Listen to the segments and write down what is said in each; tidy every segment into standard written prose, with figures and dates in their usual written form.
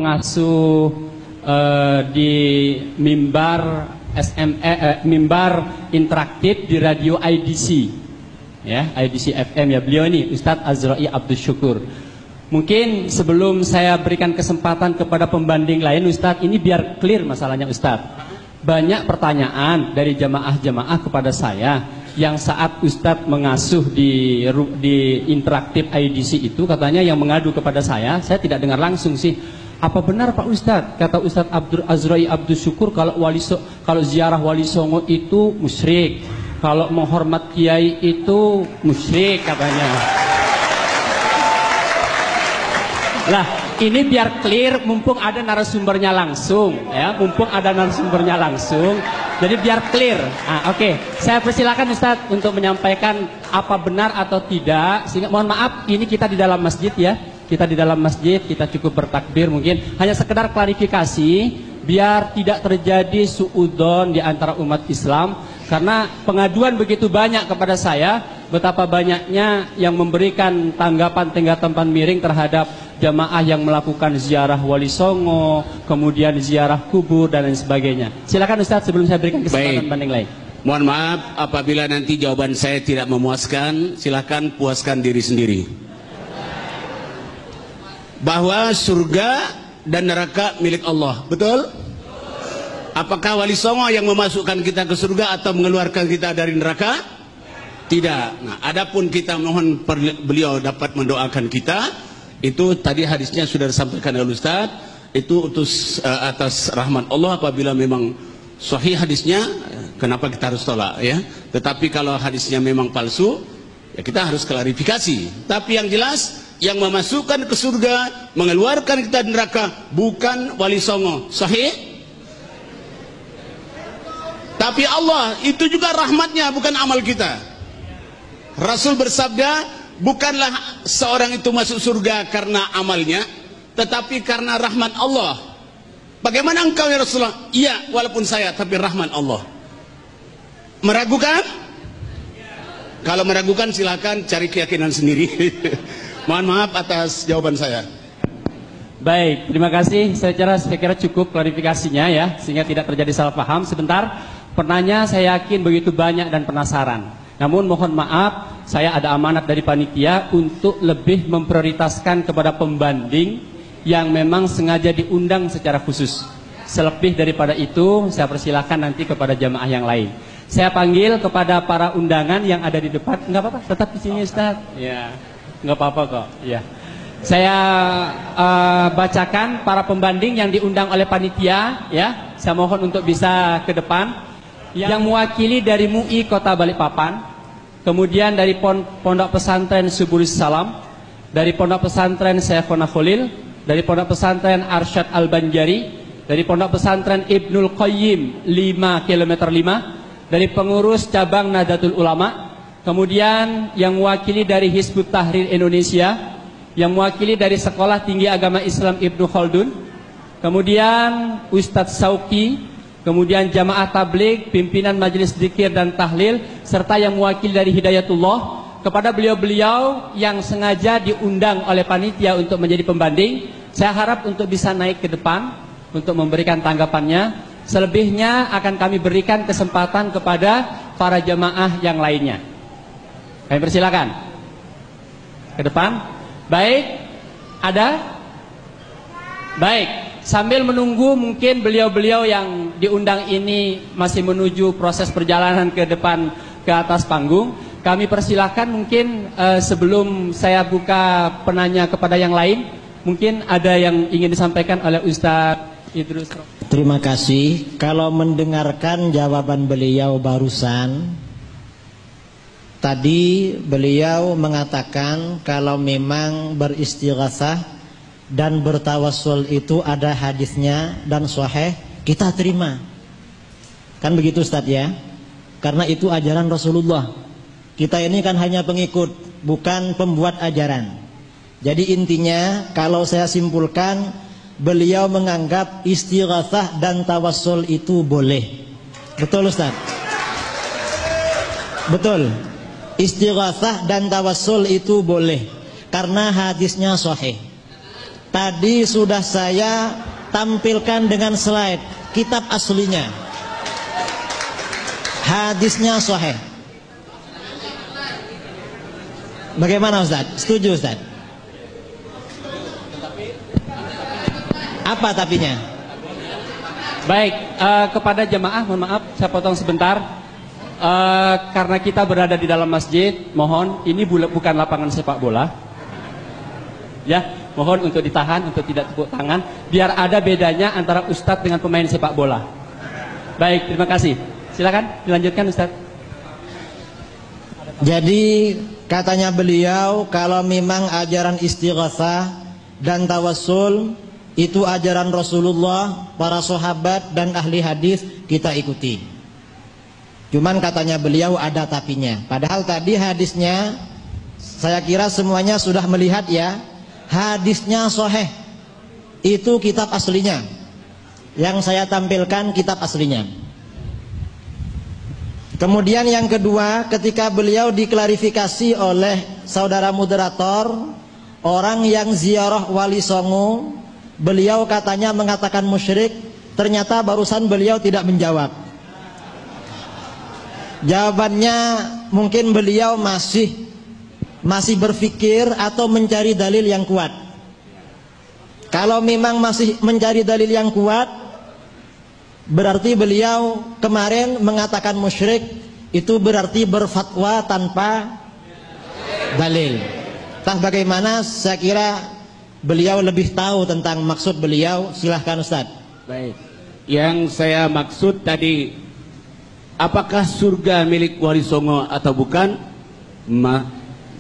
Mengasuh di mimbar interaktif di radio IDC, ya, IDC FM ya. Beliau ini Ustadz Azra'i Abdus Syukur. Mungkin sebelum saya berikan kesempatan kepada pembanding lain, Ustadz, ini biar clear masalahnya, Ustadz. Banyak pertanyaan dari jamaah-jamaah kepada saya yang saat Ustadz mengasuh di interaktif IDC itu, katanya yang mengadu kepada saya tidak dengar langsung sih. Apa benar Pak Ustadz, kata Ustadz Azra'i Abdus Syukur, kalau ziarah Wali Songo itu musyrik, kalau menghormat kiai itu musyrik katanya. Lah, ini biar clear, mumpung ada narasumbernya langsung, ya, jadi biar clear. Oke. Saya persilakan Ustadz untuk menyampaikan apa benar atau tidak. Sehingga mohon maaf, ini kita di dalam masjid ya. Kita di dalam masjid, kita cukup bertakbir, mungkin hanya sekedar klarifikasi biar tidak terjadi suudzon di antara umat Islam, karena pengaduan begitu banyak kepada saya, betapa banyaknya yang memberikan tanggapan miring terhadap jamaah yang melakukan ziarah Wali Songo, kemudian ziarah kubur dan lain sebagainya. Silakan Ustadz sebelum saya berikan kesempatan banding lain. Mohon maaf apabila nanti jawaban saya tidak memuaskan, silakan puaskan diri sendiri. Bahwa surga dan neraka milik Allah, betul? Apakah Wali Songo yang memasukkan kita ke surga atau mengeluarkan kita dari neraka? Tidak. Nah, adapun kita mohon beliau dapat mendoakan kita, itu tadi hadisnya sudah disampaikan oleh Ustaz, itu utus atas rahmat Allah. Apabila memang sahih hadisnya, kenapa kita harus tolak ya? Tetapi kalau hadisnya memang palsu, ya kita harus klarifikasi. Tapi yang jelas, yang memasukkan ke surga, mengeluarkan kita dari neraka bukan Wali Songo. Sahih? Tapi Allah, itu juga rahmatnya, bukan amal kita. Rasul bersabda, bukanlah seorang itu masuk surga karena amalnya, tetapi karena rahmat Allah. Bagaimana engkau ya Rasulullah? Iya, walaupun saya, tapi rahmat Allah. Meragukan? Kalau meragukan silakan cari keyakinan sendiri. Mohon maaf atas jawaban saya. Baik, terima kasih. Saya kira cukup klarifikasinya ya, sehingga tidak terjadi salah paham. Sebentar, penanya saya yakin begitu banyak dan penasaran. Namun mohon maaf, saya ada amanat dari panitia untuk lebih memprioritaskan kepada pembanding yang memang sengaja diundang secara khusus. Selebih daripada itu, saya persilahkan nanti kepada jamaah yang lain. Saya panggil kepada para undangan yang ada di depan. Enggak apa-apa, tetap di sini Ustaz. Ya. Nggak apa-apa kok, ya. Saya bacakan para pembanding yang diundang oleh panitia, ya. Saya mohon untuk bisa ke depan. Yang mewakili dari MUI Kota Balikpapan, kemudian dari Pondok Pesantren Subulis Salam, dari Pondok Pesantren Syekhona Khalil, dari Pondok Pesantren Arsyad Al-Banjari, dari Pondok Pesantren Ibnul Qayyim 5 km 5, dari pengurus cabang Nahdlatul Ulama. Kemudian yang mewakili dari Hizbut Tahrir Indonesia, yang mewakili dari Sekolah Tinggi Agama Islam Ibnu Khaldun, kemudian Ustadz Sauki, kemudian Jamaah Tabligh, pimpinan Majelis Dzikir dan Tahlil, serta yang mewakili dari Hidayatullah. Kepada beliau-beliau yang sengaja diundang oleh panitia untuk menjadi pembanding, saya harap untuk bisa naik ke depan untuk memberikan tanggapannya. Selebihnya akan kami berikan kesempatan kepada para jamaah yang lainnya. Kami persilakan ke depan. Baik, ada? Baik, sambil menunggu mungkin beliau-beliau yang diundang ini masih menuju proses perjalanan ke depan ke atas panggung, kami persilakan mungkin sebelum saya buka penanya kepada yang lain, mungkin ada yang ingin disampaikan oleh Ustadz Idrus. Terima kasih. Kalau mendengarkan jawaban beliau barusan, tadi beliau mengatakan kalau memang beristighatsah dan bertawassul itu ada hadisnya dan sahih, kita terima. Kan begitu Ustaz ya? Karena itu ajaran Rasulullah. Kita ini kan hanya pengikut, bukan pembuat ajaran. Jadi intinya kalau saya simpulkan, beliau menganggap istighatsah dan tawassul itu boleh. Betul Ustaz? Betul. Istighatsah dan tawassul itu boleh karena hadisnya sahih. Tadi sudah saya tampilkan dengan slide kitab aslinya. Hadisnya sahih. Bagaimana Ustaz? Setuju Ustaz? Apa tapinya? Baik, kepada jemaah, mohon maaf, saya potong sebentar. Karena kita berada di dalam masjid, mohon ini bukan lapangan sepak bola. Ya, mohon untuk ditahan, untuk tidak tepuk tangan, biar ada bedanya antara ustadz dengan pemain sepak bola. Baik, terima kasih. Silakan dilanjutkan Ustadz. Jadi katanya beliau, kalau memang ajaran istighatsah dan tawassul itu ajaran Rasulullah, para sahabat dan ahli hadis, kita ikuti. Cuman katanya beliau ada tapinya. Padahal tadi hadisnya saya kira semuanya sudah melihat ya. Hadisnya sahih. Itu kitab aslinya. Yang saya tampilkan kitab aslinya. Kemudian yang kedua, ketika beliau diklarifikasi oleh saudara moderator, orang yang ziarah Wali Songo, beliau katanya mengatakan musyrik, ternyata barusan beliau tidak menjawab. Jawabannya mungkin beliau masih berpikir atau mencari dalil yang kuat. Kalau memang masih mencari dalil yang kuat, berarti beliau kemarin mengatakan musyrik, itu berarti berfatwa tanpa dalil. Entah bagaimana, saya kira beliau lebih tahu tentang maksud beliau. Silahkan Ustaz. Baik. Yang saya maksud tadi, apakah surga milik Wali Songo atau bukan?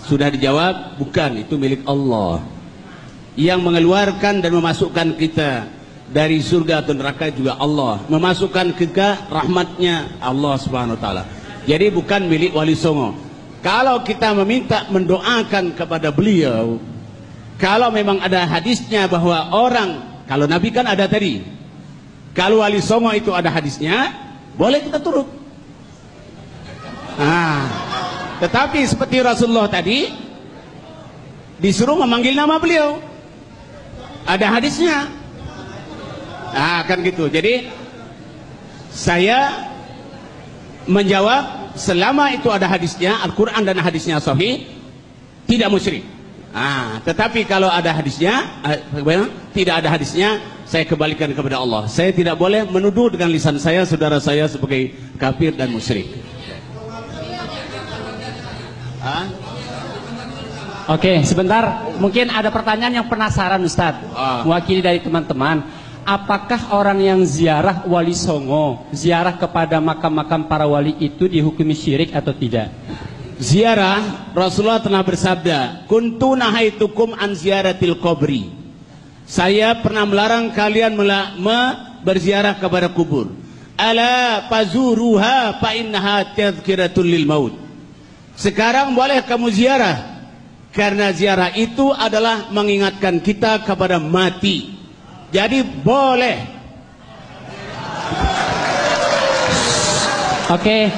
Sudah dijawab, bukan, itu milik Allah. Yang mengeluarkan dan memasukkan kita dari surga atau neraka juga Allah, memasukkan kita rahmatnya Allah Subhanahu wa taala. Jadi bukan milik Wali Songo. Kalau kita meminta, mendoakan kepada beliau, kalau memang ada hadisnya bahwa orang, kalau Nabi kan ada tadi, kalau Wali Songo itu ada hadisnya, boleh kita turut. Tetapi seperti Rasulullah tadi disuruh memanggil nama beliau, ada hadisnya. Kan gitu. Jadi saya menjawab, selama itu ada hadisnya, Al-Quran dan hadisnya sahih, tidak musyrik. Tetapi kalau ada hadisnya, tidak ada hadisnya, saya kembalikan kepada Allah. Saya tidak boleh menuduh dengan lisan saya saudara saya sebagai kafir dan musyrik. Oke, sebentar. Mungkin ada pertanyaan yang penasaran Ustadz, mewakili dari teman-teman. Apakah orang yang ziarah Wali Songo, ziarah kepada makam-makam para wali itu dihukumi syirik atau tidak? Ziarah, Rasulullah telah bersabda, kuntu nahaitukum an ziyaratil qabri. Saya pernah melarang kalian berziarah kepada kubur. Ala fazuruha fa innaha tadhkiratul lil maut. Sekarang boleh kamu ziarah, karena ziarah itu adalah mengingatkan kita kepada mati. Jadi boleh. Oke,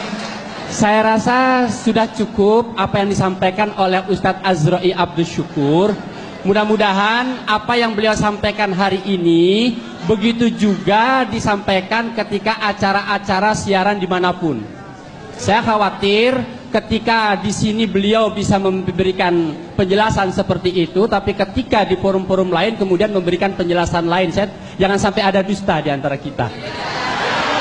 saya rasa sudah cukup apa yang disampaikan oleh Ustadz Azra'i Abdus Syukur. Mudah-mudahan apa yang beliau sampaikan hari ini begitu juga disampaikan ketika acara-acara siaran dimanapun. Saya khawatir ketika di sini beliau bisa memberikan penjelasan seperti itu, tapi ketika di forum-forum lain kemudian memberikan penjelasan lain, jangan sampai ada dusta di antara kita.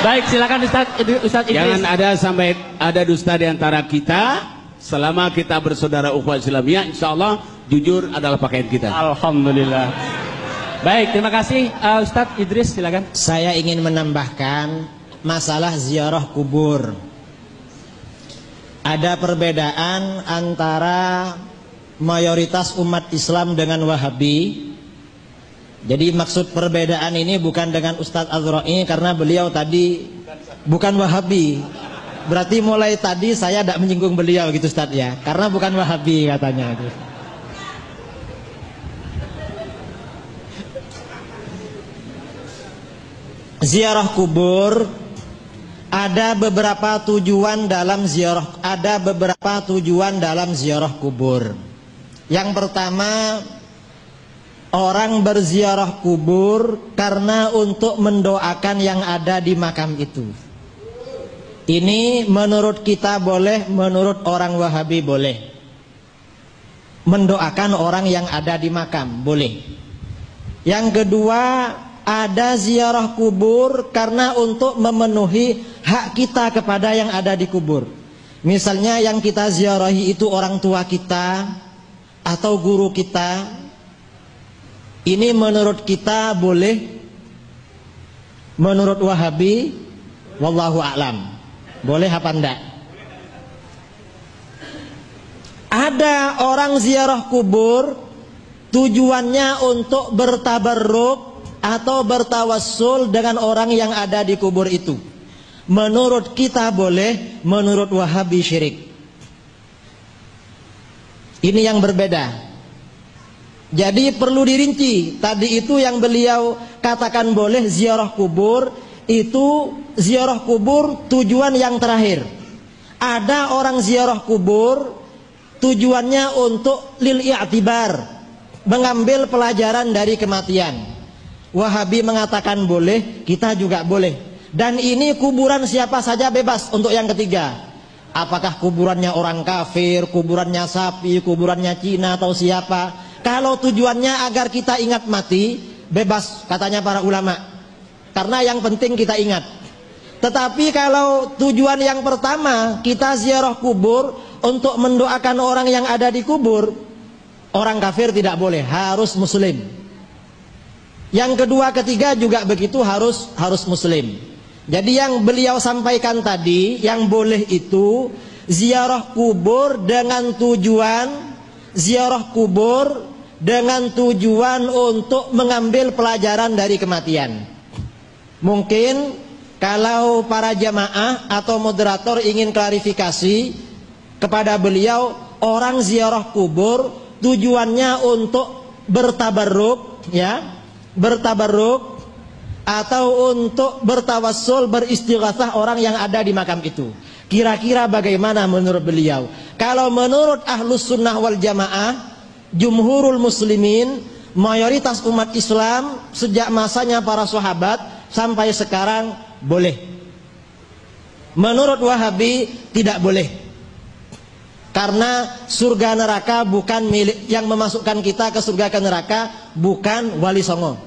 Baik, silakan Ustaz Idris. Jangan ada sampai ada dusta di antara kita. Selama kita bersaudara ukhuwah Islamiyah, insyaallah jujur adalah pakaian kita. Alhamdulillah. Baik, terima kasih Ustaz Idris, silakan. Saya ingin menambahkan masalah ziarah kubur. Ada perbedaan antara mayoritas umat Islam dengan Wahabi. Jadi maksud perbedaan ini bukan dengan Ustadz Azra'i, karena beliau tadi bukan Wahabi. Berarti mulai tadi saya tidak menyinggung beliau gitu Ustadz ya, karena bukan Wahabi katanya. Ziarah kubur ada beberapa tujuan dalam ziarah kubur. Yang pertama, orang berziarah kubur karena untuk mendoakan yang ada di makam itu. Ini menurut kita boleh, menurut orang Wahabi boleh. Mendoakan orang yang ada di makam boleh. Yang kedua, ada ziarah kubur karena untuk memenuhi hak kita kepada yang ada di kubur. Misalnya yang kita ziarahi itu orang tua kita atau guru kita. Ini menurut kita boleh. Menurut Wahabi, wallahu a'lam, boleh apa enggak? Ada orang ziarah kubur tujuannya untuk bertabarruk atau bertawassul dengan orang yang ada di kubur itu. Menurut kita boleh, menurut Wahabi syirik. Ini yang berbeda. Jadi perlu dirinci. Tadi itu yang beliau katakan boleh ziarah kubur, itu ziarah kubur tujuan yang terakhir. Ada orang ziarah kubur tujuannya untuk lil i'tibar, mengambil pelajaran dari kematian. Wahabi mengatakan boleh, kita juga boleh. Dan ini kuburan siapa saja bebas. Untuk yang ketiga, apakah kuburannya orang kafir, kuburannya sapi, kuburannya Cina atau siapa, kalau tujuannya agar kita ingat mati, bebas katanya para ulama. Karena yang penting kita ingat. Tetapi kalau tujuan yang pertama kita ziarah kubur untuk mendoakan orang yang ada di kubur, orang kafir tidak boleh, harus muslim. Yang kedua, ketiga juga begitu, harus muslim. Jadi yang beliau sampaikan tadi, yang boleh itu ziarah kubur dengan tujuan untuk mengambil pelajaran dari kematian. Mungkin kalau para jamaah atau moderator ingin klarifikasi kepada beliau, orang ziarah kubur tujuannya untuk bertabarruk, ya, bertabarruk atau untuk bertawassul, beristighatsah orang yang ada di makam itu. Kira-kira bagaimana menurut beliau? Kalau menurut Ahlus Sunnah wal Jamaah, jumhurul muslimin, mayoritas umat Islam sejak masanya para sahabat sampai sekarang boleh. Menurut Wahabi tidak boleh. Karena surga neraka bukan milik, yang memasukkan kita ke surga ke neraka bukan Wali Songo.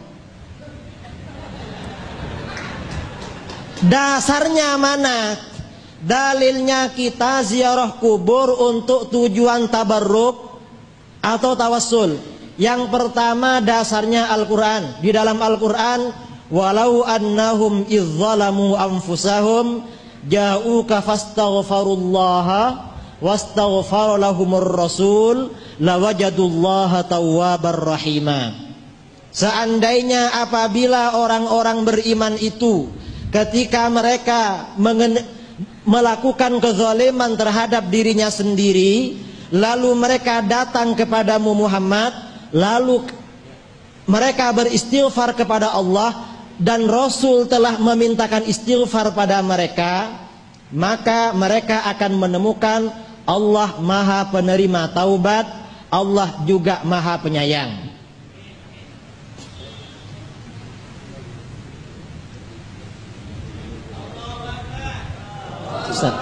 Dasarnya mana? Dalilnya kita ziarah kubur untuk tujuan tabarruk atau tawassul. Yang pertama dasarnya Al-Quran. Di dalam Al-Quran, walau annahum izzalamu anfusahum ja'uka fastaghfarullaha wastaghfara lahumur rasul lawajadullaha tawwabar rahima. Seandainya apabila orang-orang beriman itu ketika mereka melakukan kezaliman terhadap dirinya sendiri, lalu mereka datang kepadamu Muhammad, lalu mereka beristighfar kepada Allah dan Rasul telah memintakan istighfar pada mereka, maka mereka akan menemukan Allah Maha Penerima Taubat, Allah juga Maha Penyayang. Ustaz.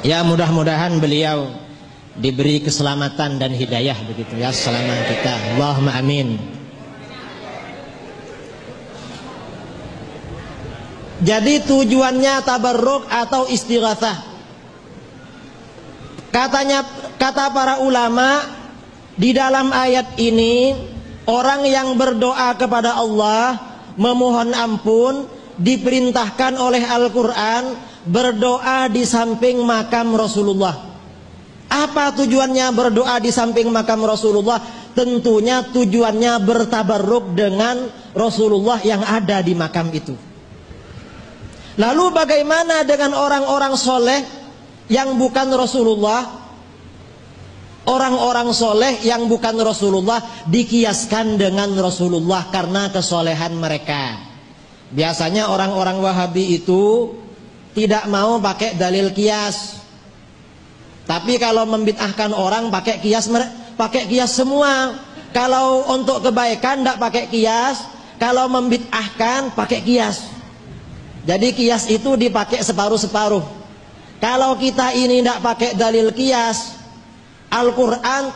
Ya, mudah-mudahan beliau diberi keselamatan dan hidayah begitu ya selama kita. Allahumma amin. Jadi tujuannya tabarruk atau istighatsah. Kata para ulama di dalam ayat ini, orang yang berdoa kepada Allah memohon ampun diperintahkan oleh Al-Quran berdoa di samping makam Rasulullah. Apa tujuannya berdoa di samping makam Rasulullah? Tentunya tujuannya bertabarruk dengan Rasulullah yang ada di makam itu. Lalu bagaimana dengan orang-orang soleh yang bukan Rasulullah? Orang-orang soleh yang bukan Rasulullah dikiaskan dengan Rasulullah karena kesolehan mereka. Biasanya orang-orang Wahabi itu tidak mau pakai dalil kias. Tapi kalau membid'ahkan orang pakai kias semua. Kalau untuk kebaikan tidak pakai kias, kalau membid'ahkan pakai kias. Jadi kias itu dipakai separuh-separuh. Kalau kita ini tidak pakai dalil kias, Al-Quran